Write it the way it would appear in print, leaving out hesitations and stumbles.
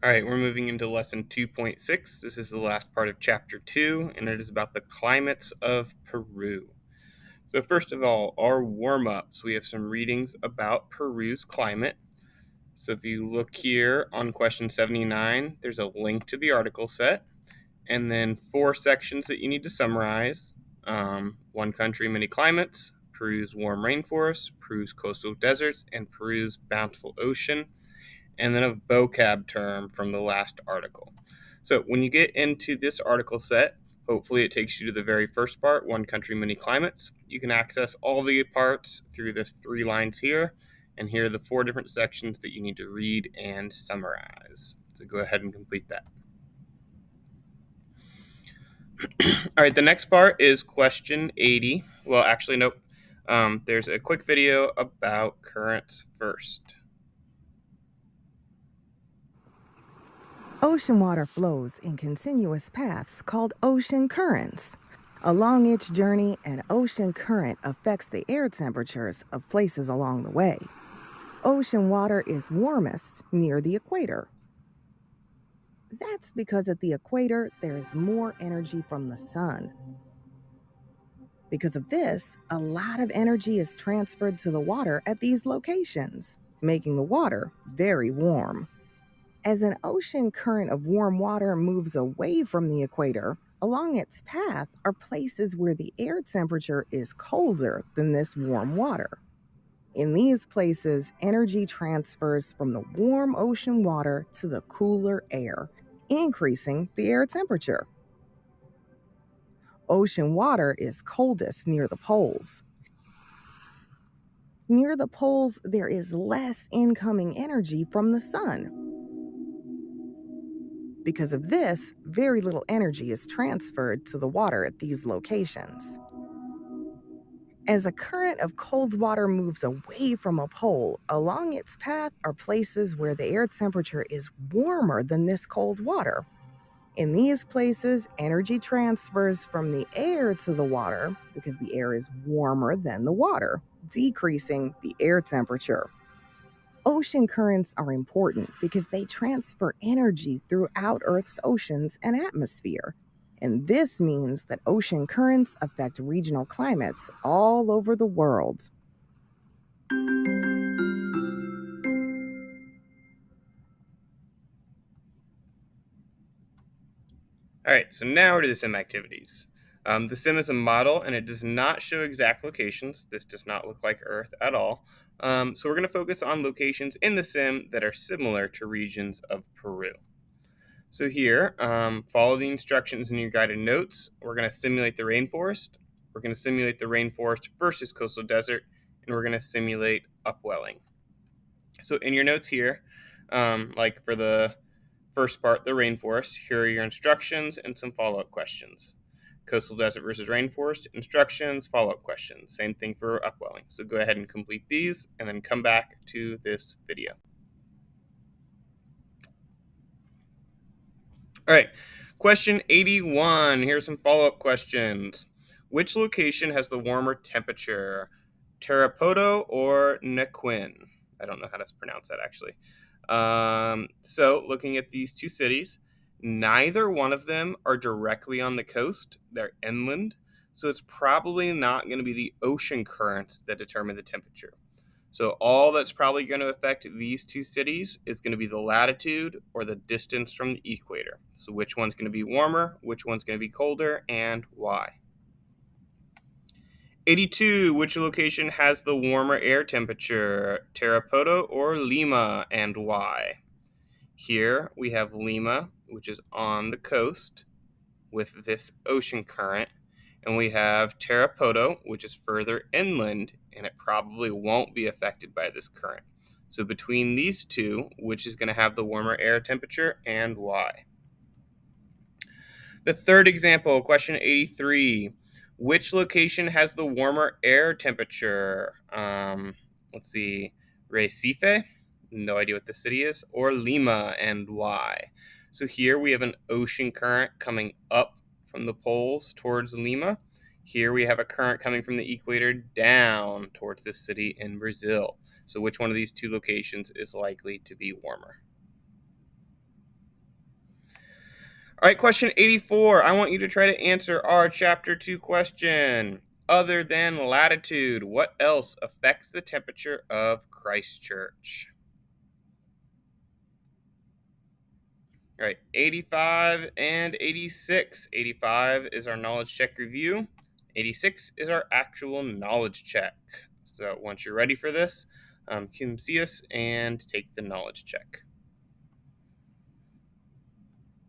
All right, we're moving into lesson 2.6. This is the last part of chapter 2, and it is about the climates of Peru. So, first of all, our warm ups. We have some readings about Peru's climate. So, if you look here on question 79, there's a link to the article set, and then 4 sections that you need to summarize: one country, many climates, Peru's warm rainforests, Peru's coastal deserts, and Peru's bountiful ocean, and then a vocab term from the last article. So when you get into this article set, hopefully it takes you to the very first part, one country, many climates. You can access all the parts through this 3 lines here, and here are the 4 different sections that you need to read and summarize. So go ahead and complete that. All right, the next part is question 80. Well, actually, nope. There's a quick video about currents first. Ocean water flows in continuous paths called ocean currents. Along its journey, an ocean current affects the air temperatures of places along the way. Ocean water is warmest near the equator. That's because at the equator, there is more energy from the sun. Because of this, a lot of energy is transferred to the water at these locations, making the water very warm. As an ocean current of warm water moves away from the equator, along its path are places where the air temperature is colder than this warm water. In these places, energy transfers from the warm ocean water to the cooler air, increasing the air temperature. Ocean water is coldest near the poles. Near the poles, there is less incoming energy from the sun. Because of this, very little energy is transferred to the water at these locations. As a current of cold water moves away from a pole, along its path are places where the air temperature is warmer than this cold water. In these places, energy transfers from the air to the water because the air is warmer than the water, decreasing the air temperature. Ocean currents are important because they transfer energy throughout Earth's oceans and atmosphere. And this means that ocean currents affect regional climates all over the world. All right, so now we're to the sim activities. The sim is a model and it does not show exact locations. This does not look like Earth at all. So we're going to focus on locations in the sim that are similar to regions of Peru. So here, follow the instructions in your guided notes. We're going to simulate the rainforest. We're going to simulate the rainforest versus coastal desert, and we're going to simulate upwelling. So in your notes here, like for the first part, the rainforest, here are your instructions and some follow-up questions. Coastal desert versus rainforest, instructions, follow-up questions. Same thing for upwelling. So go ahead and complete these and then come back to this video. All right, question 81. Here's some follow-up questions. Which location has the warmer temperature, Tarapoto or Nequin? I don't know how to pronounce that actually. So looking at these 2 cities, neither one of them are directly on the coast. They're inland, so it's probably not going to be the ocean currents that determine the temperature. So all that's probably going to affect these 2 cities is going to be the latitude or the distance from the equator. So which one's going to be warmer, which one's going to be colder, and why? 82, which location has the warmer air temperature, Tarapoto or Lima, and why? Here we have Lima, which is on the coast with this ocean current, and we have Tarapoto, which is further inland, and it probably won't be affected by this current. So between these 2, which is going to have the warmer air temperature and why? The third example, question 83. Which location has the warmer air temperature? Let's see, Recife, no idea what the city is, or Lima, and why? So here we have an ocean current coming up from the poles towards Lima. Here we have a current coming from the equator down towards this city in Brazil. So which one of these 2 locations is likely to be warmer? All right, question 84. I want you to try to answer our chapter 2 question. Other than latitude, what else affects the temperature of Christchurch? All right, 85 and 86. 85 is our knowledge check review. 86 is our actual knowledge check. So once you're ready for this, come see us and take the knowledge check.